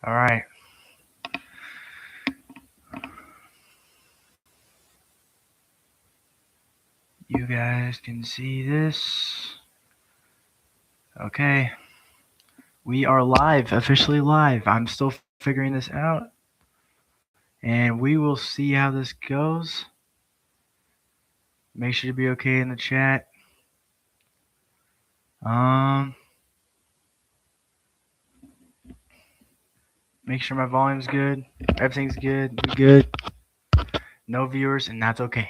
All right. You guys can see this. Okay. We are live, officially live. I'm still figuring this out. And we will see how this goes. Make sure to be okay in the chat. Make sure my volume's good. Everything's good. We're good. No viewers, and that's okay.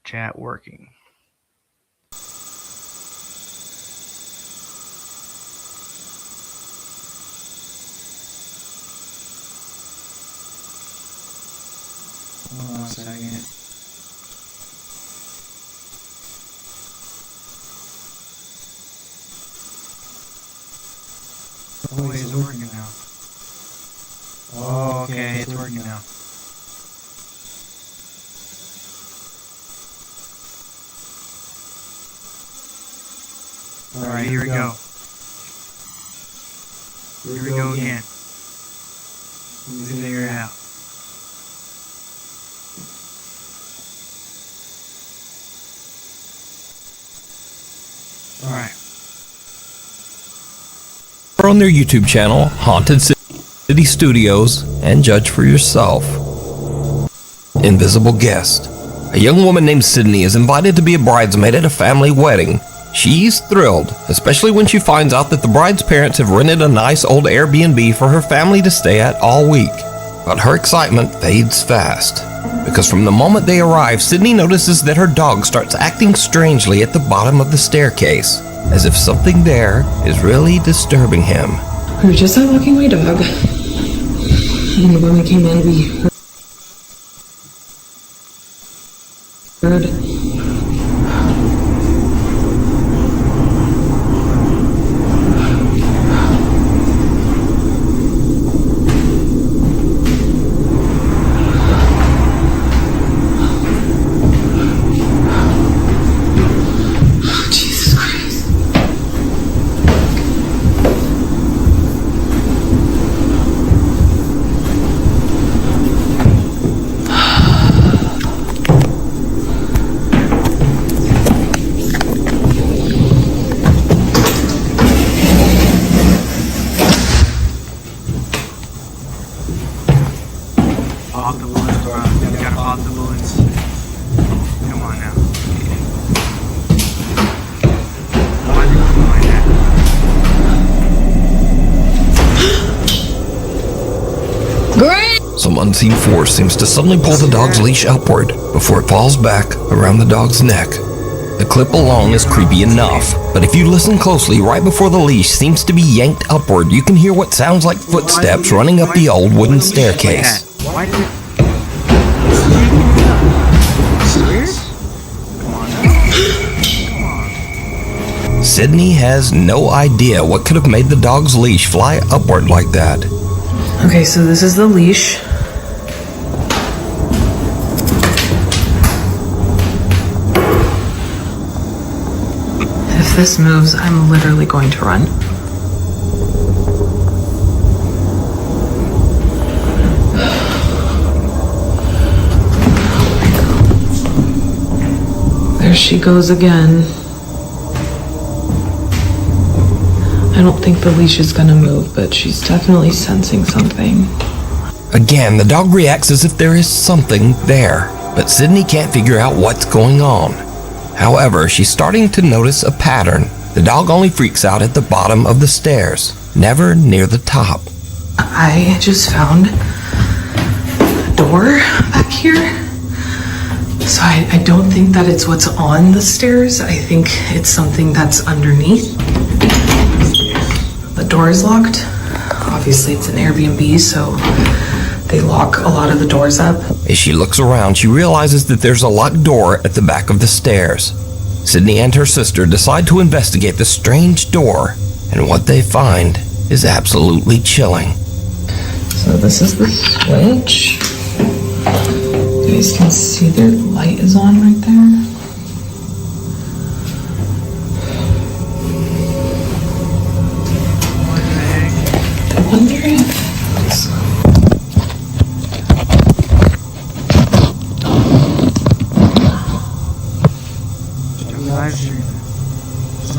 Chat working. Hold on a second. Oh, wait, it's working now. Oh, okay, it's working now. Alright, here we go. Here we go again. Let's figure it out. Alright. On their YouTube channel, Haunted City Studios, and judge for yourself. Invisible Guest. A young woman named Sydney is invited to be a bridesmaid at a family wedding. She's thrilled, especially when she finds out that the bride's parents have rented a nice old Airbnb for her family to stay at all week. But her excitement fades fast, because from the moment they arrive, Sydney notices that her dog starts acting strangely at the bottom of the staircase, as if something there is really disturbing him. We were just out walking my dog, and when we came in, we heard Pop the balloons, bro. We gotta pop the balloons. Come on now. Why are you doing like that? Great! Some unseen force seems to suddenly pull the dog's leash upward before it falls back around the dog's neck. The clip alone is creepy enough, but if you listen closely, right before the leash seems to be yanked upward, you can hear what sounds like footsteps running up the old wooden staircase. Why did it? Serious? Come on now. Come on. Sydney has no idea what could have made the dog's leash fly upward like that. Okay, so this is the leash. If this moves, I'm literally going to run. There she goes again. I don't think the leash is gonna move, but she's definitely sensing something. Again, the dog reacts as if there is something there, but Sydney can't figure out what's going on. However, she's starting to notice a pattern. The dog only freaks out at the bottom of the stairs, never near the top. I just found a door back here. So I don't think that it's what's on the stairs. I think it's something that's underneath. The door is locked. Obviously it's an Airbnb, so they lock a lot of the doors up. As she looks around, she realizes that there's a locked door at the back of the stairs. Sydney and her sister decide to investigate the strange door, and what they find is absolutely chilling. So this is the switch. You guys can see their light is on right there. wonder if Live stream.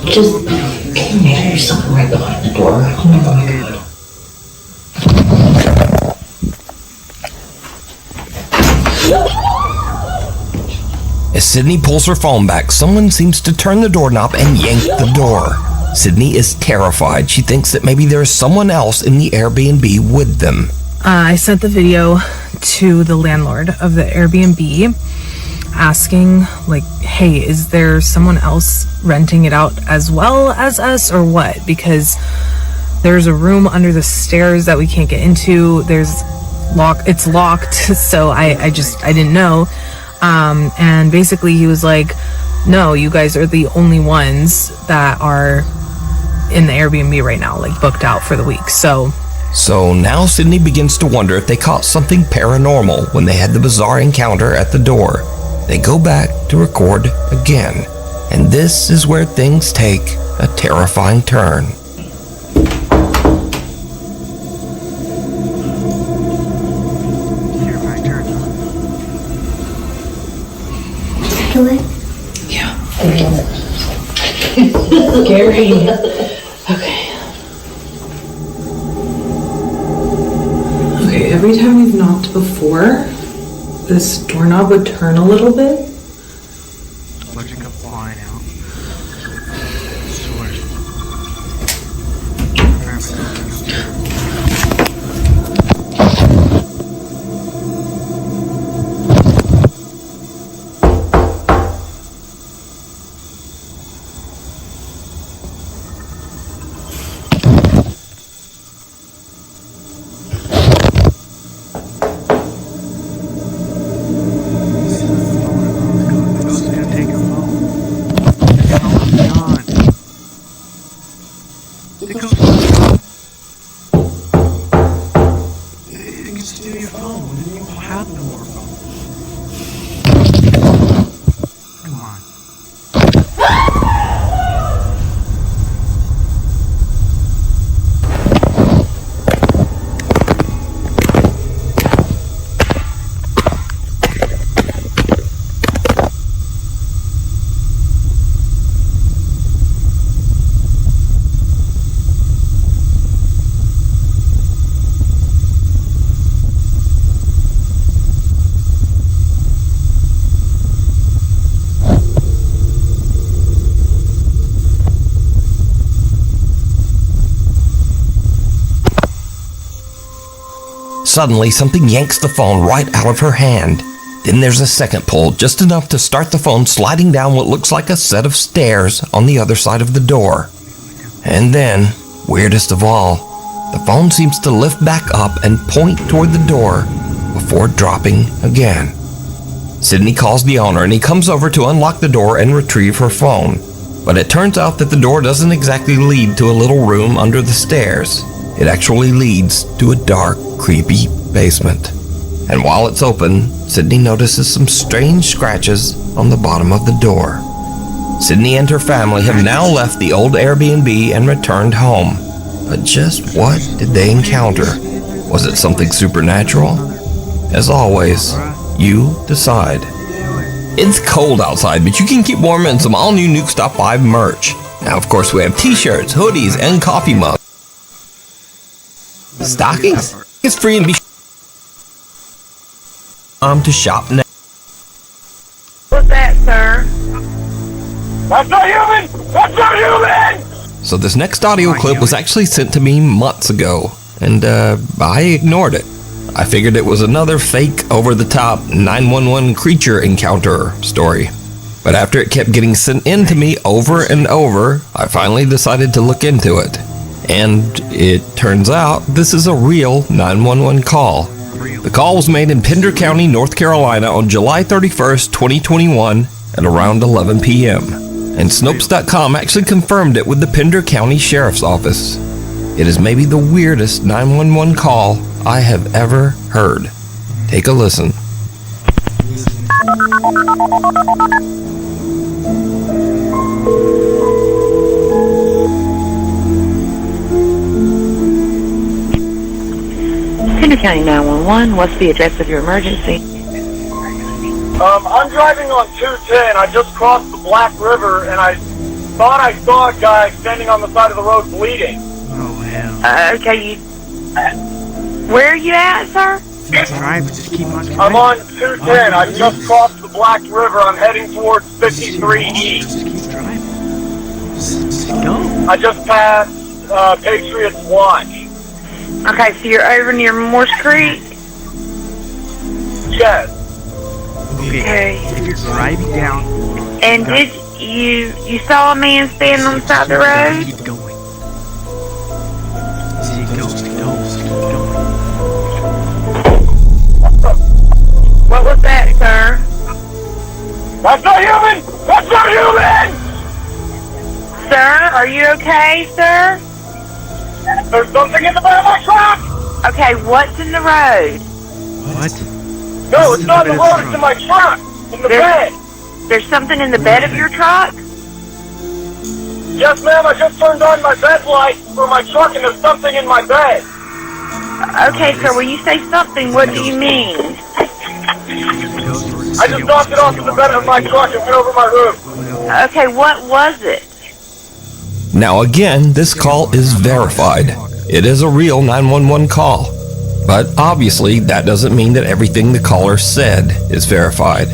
Just, can you measure something right behind the door? Okay, though. As Sydney pulls her phone back, someone seems to turn the doorknob and yank the door. Sydney is terrified. She thinks that maybe there is someone else in the Airbnb with them. I sent the video to the landlord of the Airbnb asking, like, hey, is there someone else renting it out as well as us or what? Because there's a room under the stairs that we can't get into. It's locked, so I didn't know. And basically he was like, no, you guys are the only ones that are in the Airbnb right now, like booked out for the week. So now Sydney begins to wonder if they caught something paranormal when they had the bizarre encounter at the door. They go back to record again, and this is where things take a terrifying turn. Terrifying turn. yeah. Scary. Okay, every time we've knocked before, this doorknob would turn a little bit. Watch it come flying out. Sword. Suddenly, something yanks the phone right out of her hand. Then there's a second pull, just enough to start the phone sliding down what looks like a set of stairs on the other side of the door. And then, weirdest of all, the phone seems to lift back up and point toward the door before dropping again. Sydney calls the owner and he comes over to unlock the door and retrieve her phone. But it turns out that the door doesn't exactly lead to a little room under the stairs. It actually leads to a dark, creepy basement. And while it's open, Sydney notices some strange scratches on the bottom of the door. Sydney and her family have now left the old Airbnb and returned home. But just what did they encounter? Was it something supernatural? As always, you decide. It's cold outside, but you can keep warm in some all-new Nukes Top 5 merch. Now, of course, we have t-shirts, hoodies, and coffee mugs. Stockings? It's free and be to shop now. What's that, sir? That's not human! That's not human! So this next audio clip was actually sent to me months ago, and I ignored it. I figured it was another fake, over-the-top 911 creature encounter story. But after it kept getting sent in to me over and over, I finally decided to look into it. And it turns out this is a real 911 call. The call was made in Pender County, North Carolina on July 31st, 2021 at around 11 p.m. And Snopes.com actually confirmed it with the Pender County Sheriff's Office. It is maybe the weirdest 911 call I have ever heard. Take a listen. Pender County 911, what's the address of your emergency? I'm driving on 210. I just crossed the Black River, and I thought I saw a guy standing on the side of the road bleeding. Oh, hell. Okay, where are you at, sir? Just drive, just keep on driving. I'm on 210. I just crossed the Black River. I'm heading towards 53 East. Just keep driving. Just go. I just passed Patriots Watch. Okay, so you're over near Morse Creek? Yes. Okay. If you're driving down. And did you saw a man standing on the side of the road? Keep going. See, ghost, ghost, keep going. What was that, sir? That's not human! That's not human! Sir, are you okay, sir? There's something in the bed of my truck! Okay, what's in the road? What? No, it's not in the road, it's in my truck! In the bed! There's something in the bed of your truck? Yes, ma'am, I just turned on my bed light for my truck and there's something in my bed. Okay, sir, when you say something, what do you mean? I just knocked it off of the bed of my truck and went over my roof. Okay, what was it? Now again, this call is verified. It is a real 911 call. But obviously, that doesn't mean that everything the caller said is verified.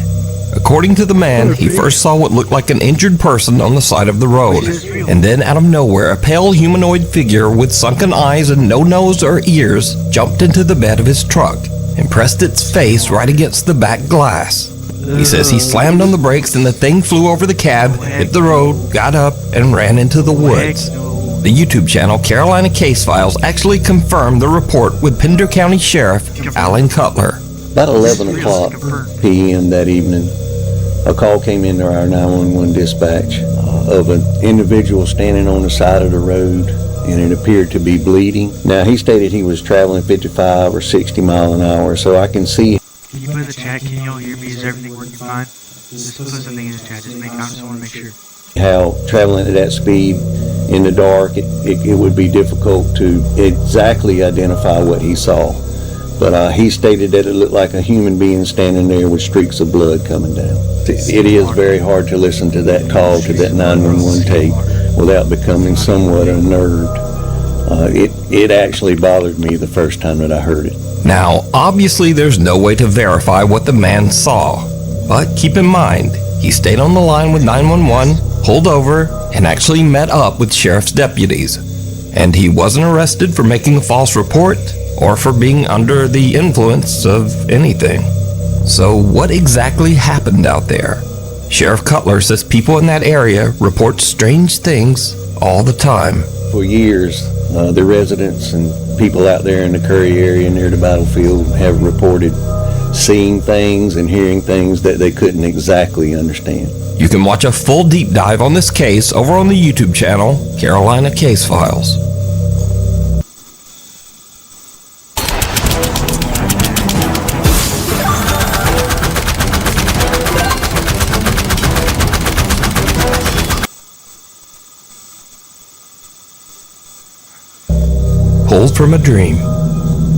According to the man, he first saw what looked like an injured person on the side of the road. And then out of nowhere, a pale humanoid figure with sunken eyes and no nose or ears jumped into the bed of his truck and pressed its face right against the back glass. He says he slammed on the brakes and the thing flew over the cab, hit the road, got up, and ran into the woods. The YouTube channel Carolina Case Files actually confirmed the report with Pender County Sheriff Alan Cutler. About 11 o'clock p.m. that evening, a call came into our 911 dispatch of an individual standing on the side of the road, and it appeared to be bleeding. Now, he stated he was traveling 55 or 60 mile an hour, so I can see. Can you put in the chat? Can you all hear me? Is everything working fine? Just put something in the chat. I just want to make sure. How traveling at that speed in the dark, it would be difficult to exactly identify what he saw. But he stated that it looked like a human being standing there with streaks of blood coming down. It is very hard to listen to that call, to that 911 tape, without becoming somewhat unnerved. It actually bothered me the first time that I heard it. Now, obviously there's no way to verify what the man saw. But keep in mind, he stayed on the line with 911, pulled over, and actually met up with sheriff's deputies. And he wasn't arrested for making a false report or for being under the influence of anything. So what exactly happened out there? Sheriff Cutler says people in that area report strange things all the time. For years, the residents and people out there in the Curry area near the battlefield have reported seeing things and hearing things that they couldn't exactly understand. You can watch a full deep dive on this case over on the YouTube channel, Carolina Case Files. Pulled from a dream.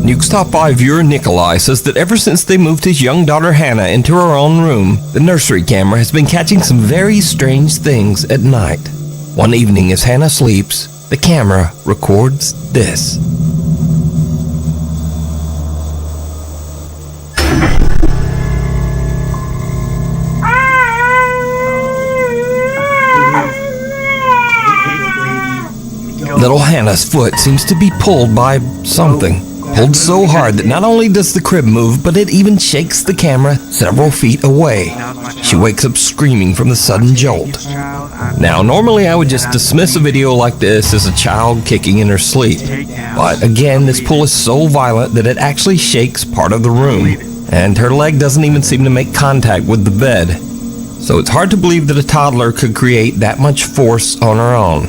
Nukes Top 5 viewer Nikolai says that ever since they moved his young daughter Hannah into her own room, the nursery camera has been catching some very strange things at night. One evening as Hannah sleeps, the camera records this. Little Hannah's foot seems to be pulled by something. Pulled so hard that not only does the crib move, but it even shakes the camera several feet away. She wakes up screaming from the sudden jolt. Now, normally I would just dismiss a video like this as a child kicking in her sleep. But again, this pull is so violent that it actually shakes part of the room. And her leg doesn't even seem to make contact with the bed. So it's hard to believe that a toddler could create that much force on her own.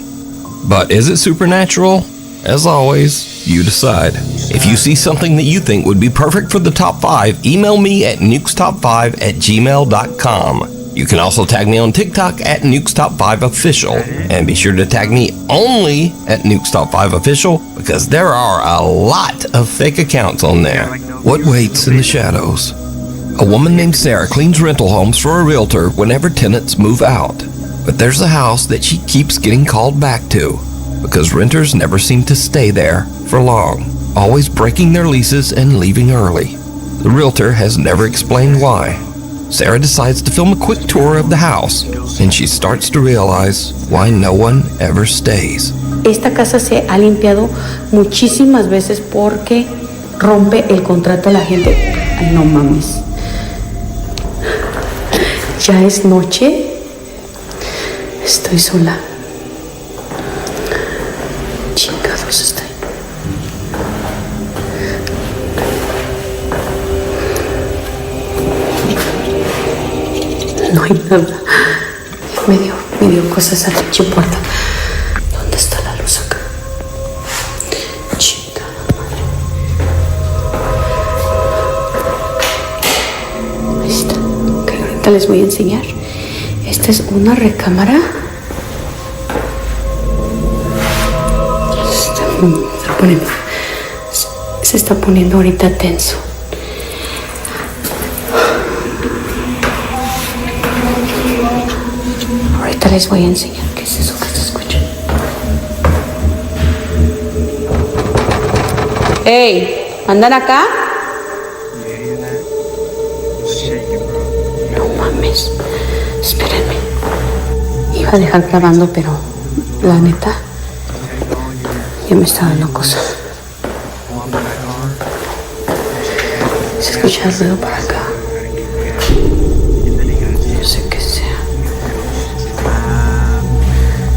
But is it supernatural? As always, you decide. If you see something that you think would be perfect for the top 5, email me at nukestop5@gmail.com. You can also tag me on TikTok at nukestop5official, and be sure to tag me only at nukestop5official, because there are a lot of fake accounts on there. What waits in the shadows? A woman named Sarah cleans rental homes for a realtor whenever tenants move out. But there's a house that she keeps getting called back to because renters never seem to stay there for long, always breaking their leases and leaving early. The realtor has never explained why. Sarah decides to film a quick tour of the house, and she starts to realize why no one ever stays. Esta casa se ha limpiado muchísimas veces porque rompe el contrato a la gente. Ay, no mames. Ya es noche. Estoy sola. Chingados estoy. No hay nada. Me dio cosas a la pinche puerta. ¿Dónde está la luz acá? Chingada madre. Ahí está. Ok, ahorita les voy a enseñar. Esta es una recámara. Se está poniendo ahorita tenso. Ahorita les voy a enseñar qué es eso que se escucha. ¡Ey! ¿Andan acá? No mames. Espérenme. Iba a dejar grabando, pero la neta ya me está dando cosas. Se escucha el ruido para acá. No sé qué sea.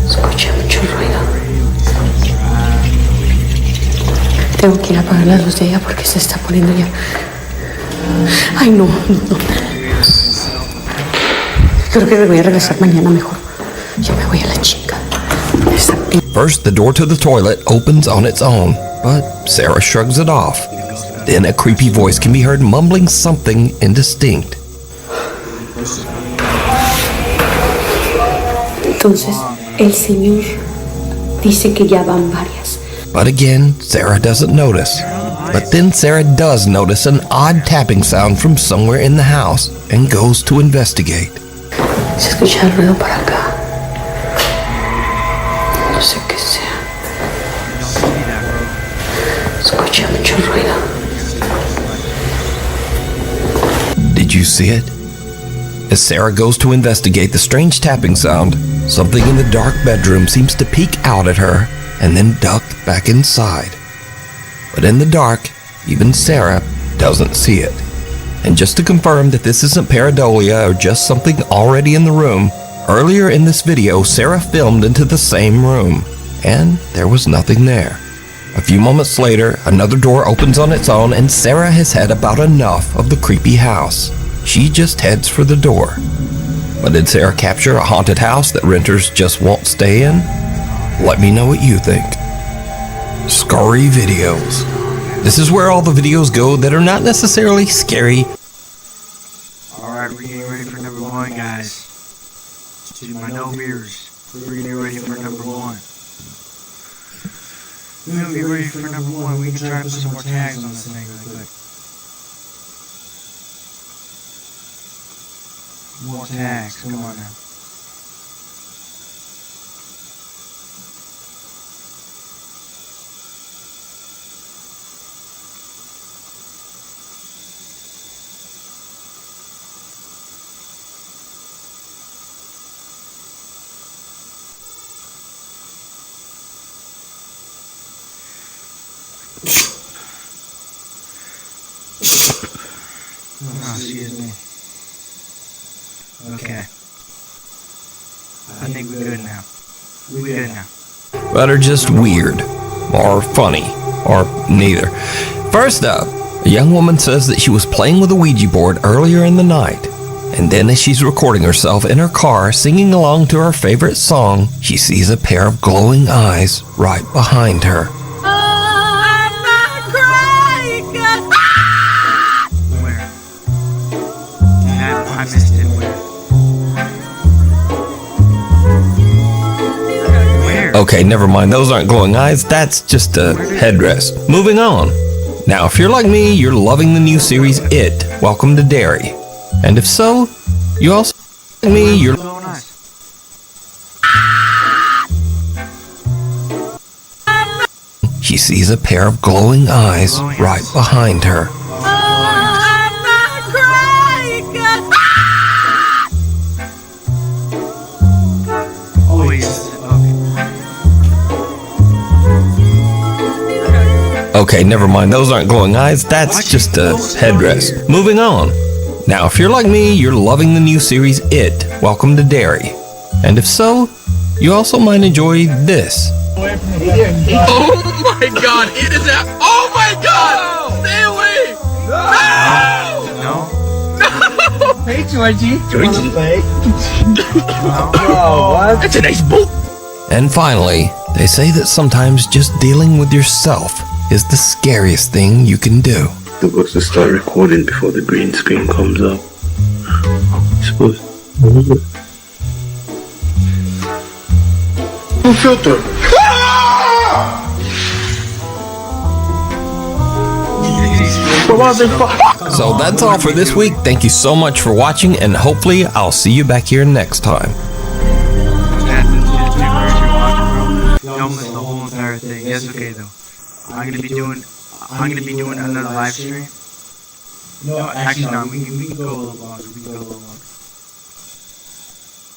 Escucha mucho ruido. Tengo que ir a apagar la luz de ella porque se está poniendo ya. Ay, no. Creo que me voy a regresar mañana mejor. Ya me voy a la chica. First, the door to the toilet opens on its own, but Sarah shrugs it off. Then a creepy voice can be heard mumbling something indistinct. Entonces, el señor dice que ya van varias. But again, Sarah doesn't notice. But then Sarah does notice an odd tapping sound from somewhere in the house and goes to investigate. Se escucha el ruido para acá. No sé qué sea. Escucha mucho ruido. Did you see it? As Sarah goes to investigate the strange tapping sound, something in the dark bedroom seems to peek out at her and then duck back inside. But in the dark, even Sarah doesn't see it. And just to confirm that this isn't pareidolia or just something already in the room, earlier in this video, Sarah filmed into the same room, and there was nothing there. A few moments later, another door opens on its own, and Sarah has had about enough of the creepy house. She just heads for the door. But did Sarah capture a haunted house that renters just won't stay in? Let me know what you think. Scary videos. This is where all the videos go that are not necessarily scary. Alright, we're getting ready for number one, guys. To my no beers. We're getting ready for number one. We're gonna get ready for number one. We can try to put some more tags on this thing really quick. More tags, come on now. Oh, excuse me. Okay. I think we're good now. We're good now. But are just weird, or funny, or neither. First up, a young woman says that she was playing with a Ouija board earlier in the night, and then as she's recording herself in her car singing along to her favorite song, she sees a pair of glowing eyes right behind her. Where? I missed it. Where? Where? Okay, never mind. Those aren't glowing eyes. That's just a headrest. Moving on. Now, if you're like me, you're loving the new series It, Welcome to Derry. And if so, you also like me, you're... She sees a pair of glowing eyes right behind her. Okay, never mind. Those aren't glowing eyes. That's just a headrest. Moving on. Now, if you're like me, you're loving the new series It, Welcome to Derry. And if so, you also might enjoy this. Oh my god, it is that. Oh my god! Stay away! No! No! Hey, Georgie. Georgie. Oh, what? That's a nice boat. And finally, they say that sometimes just dealing with yourself is the scariest thing you can do. Supposed to start recording before the green screen comes up. Supposed. Filter. So that's all for this week. Thank you so much for watching, and hopefully I'll see you back here next time. Don't miss the whole entire thing. It's okay though. I'm gonna be doing another live stream. No, actually no. We can go a little longer.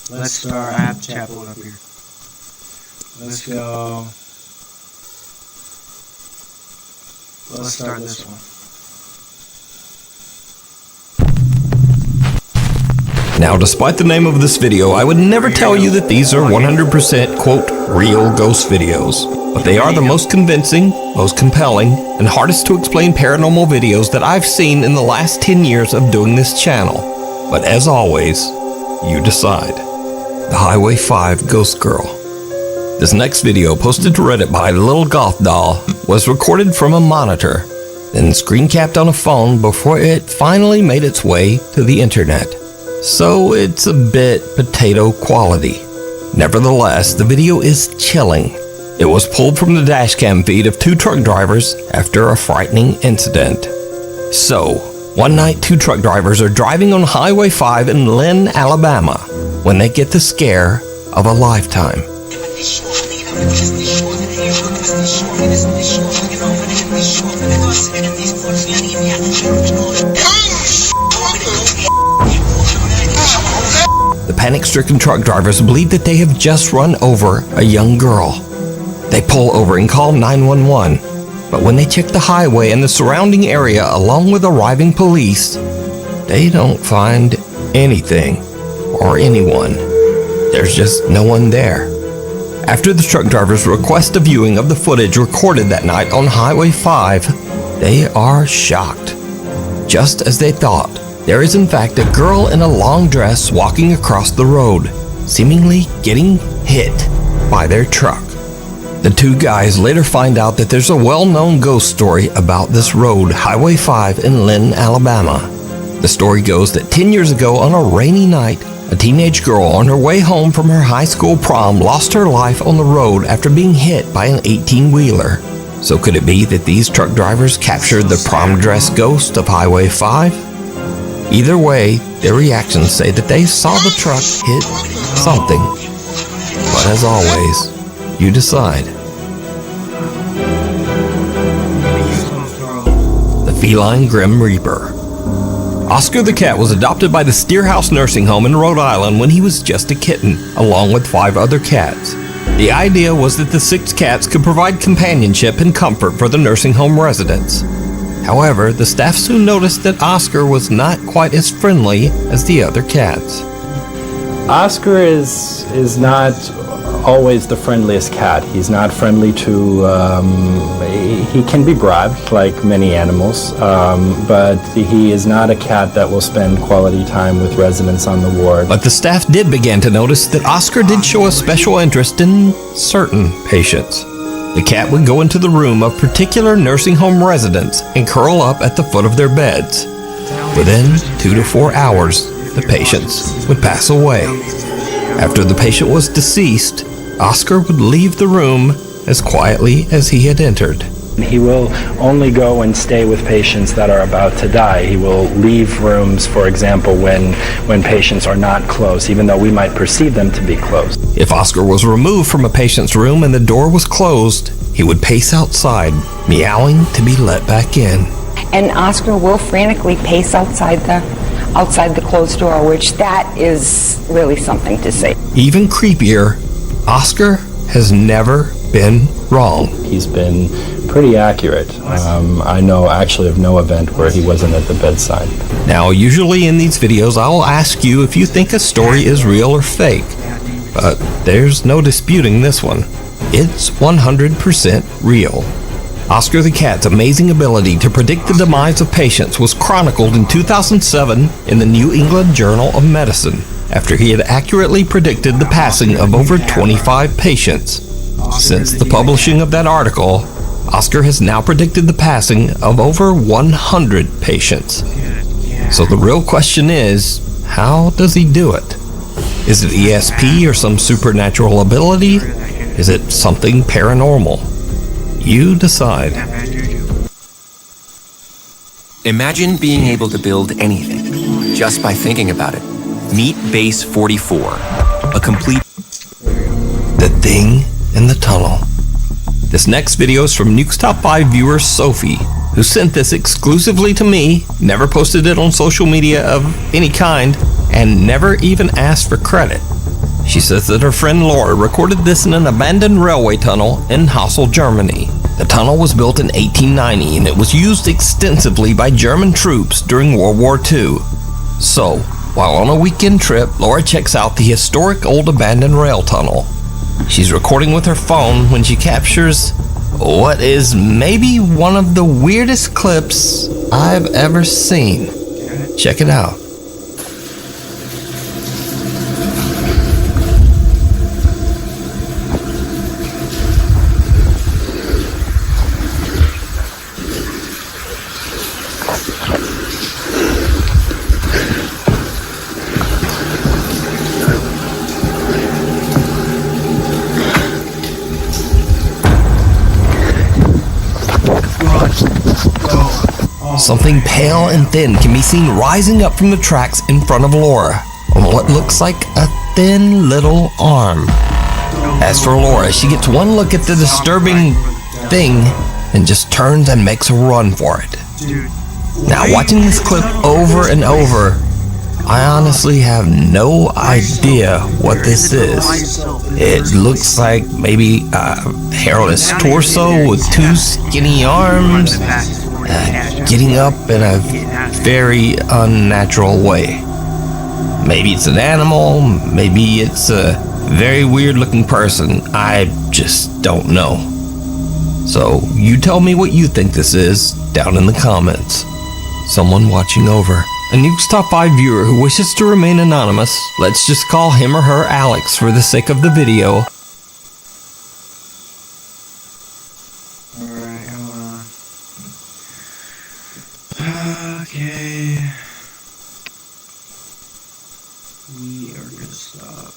Let's start. I have the chat pulled up here. Let's go. Let's start this one. Now, despite the name of this video, I would never tell you that these are 100% quote real ghost videos, but they are the most convincing, most compelling, and hardest to explain paranormal videos that I've seen in the last 10 years of doing this channel. But as always, you decide. The Highway 5 Ghost Girl. This next video, posted to Reddit by Little Goth Doll, was recorded from a monitor, then screen capped on a phone before it finally made its way to the internet. So it's a bit potato quality. Nevertheless, the video is chilling. It was pulled from the dashcam feed of two truck drivers after a frightening incident. So, one night 2 truck drivers are driving on Highway 5 in Lynn, Alabama, when they get the scare of a lifetime. The panic-stricken truck drivers believe that they have just run over a young girl. They pull over and call 911, but when they check the highway and the surrounding area along with arriving police, they don't find anything or anyone. There's just no one there. After the truck drivers request a viewing of the footage recorded that night on Highway 5, they are shocked. Just as they thought, there is in fact a girl in a long dress walking across the road, seemingly getting hit by their truck. The 2 guys later find out that there's a well-known ghost story about this road, Highway 5 in Lynn, Alabama. The story goes that 10 years ago on a rainy night, a teenage girl on her way home from her high school prom lost her life on the road after being hit by an 18-wheeler. So could it be that these truck drivers captured the prom dress ghost of Highway 5? Either way, their reactions say that they saw the truck hit something. But as always, you decide. The Feline Grim Reaper. Oscar the cat was adopted by the Steerhouse Nursing Home in Rhode Island when he was just a kitten, along with 5 other cats. The idea was that the 6 cats could provide companionship and comfort for the nursing home residents. However, the staff soon noticed that Oscar was not quite as friendly as the other cats. Oscar is not always the friendliest cat. He's not friendly to, he can be bribed like many animals, but he is not a cat that will spend quality time with residents on the ward. But the staff did begin to notice that Oscar did show a special interest in certain patients. The cat would go into the room of particular nursing home residents and curl up at the foot of their beds. Within 2 to 4 hours, the patients would pass away. After the patient was deceased, Oscar would leave the room as quietly as he had entered. He will only go and stay with patients that are about to die. He will leave rooms, for example, when patients are not close, even though we might perceive them to be close. If Oscar was removed from a patient's room and the door was closed, he would pace outside, meowing to be let back in. And Oscar will frantically pace outside the closed door, which that is really something to see. Even creepier, Oscar has never been wrong. He's been pretty accurate. I know actually of no event where he wasn't at the bedside. Now, usually in these videos, I will ask you if you think a story is real or fake, but there's no disputing this one. It's 100% real. Oscar the Cat's amazing ability to predict the demise of patients was chronicled in 2007 in the New England Journal of Medicine, after he had accurately predicted the passing of over 25 patients. Since the publishing of that article, Oscar has now predicted the passing of over 100 patients. So the real question is, how does he do it? Is it ESP or some supernatural ability? Is it something paranormal? You decide. Imagine being able to build anything just by thinking about it. Meet Base 44, a complete... The Thing in the Tunnel. This next video is from Nukes Top 5 viewer Sophie, who sent this exclusively to me, never posted it on social media of any kind, and never even asked for credit. She says that her friend Laura recorded this in an abandoned railway tunnel in Hassel, Germany. The tunnel was built in 1890 and it was used extensively by German troops during World War II. So, while on a weekend trip, Laura checks out the historic old abandoned rail tunnel. She's recording with her phone when she captures what is maybe one of the weirdest clips I've ever seen. Check it out. Something pale and thin can be seen rising up from the tracks in front of Laura on what looks like a thin little arm. As for Laura, she gets one look at the disturbing thing and just turns and makes a run for it. Now, watching this clip over and over, I honestly have no idea what this is. It looks like maybe a hairless torso with two skinny arms, getting up in a very unnatural way. Maybe it's an animal, maybe it's a very weird looking person. I just don't know. So you tell me what you think this is down in the comments. Someone watching over. A Nukes Top 5 viewer who wishes to remain anonymous, let's just call him or her Alex for the sake of the video. Alright, hold on. Okay. We are gonna stop.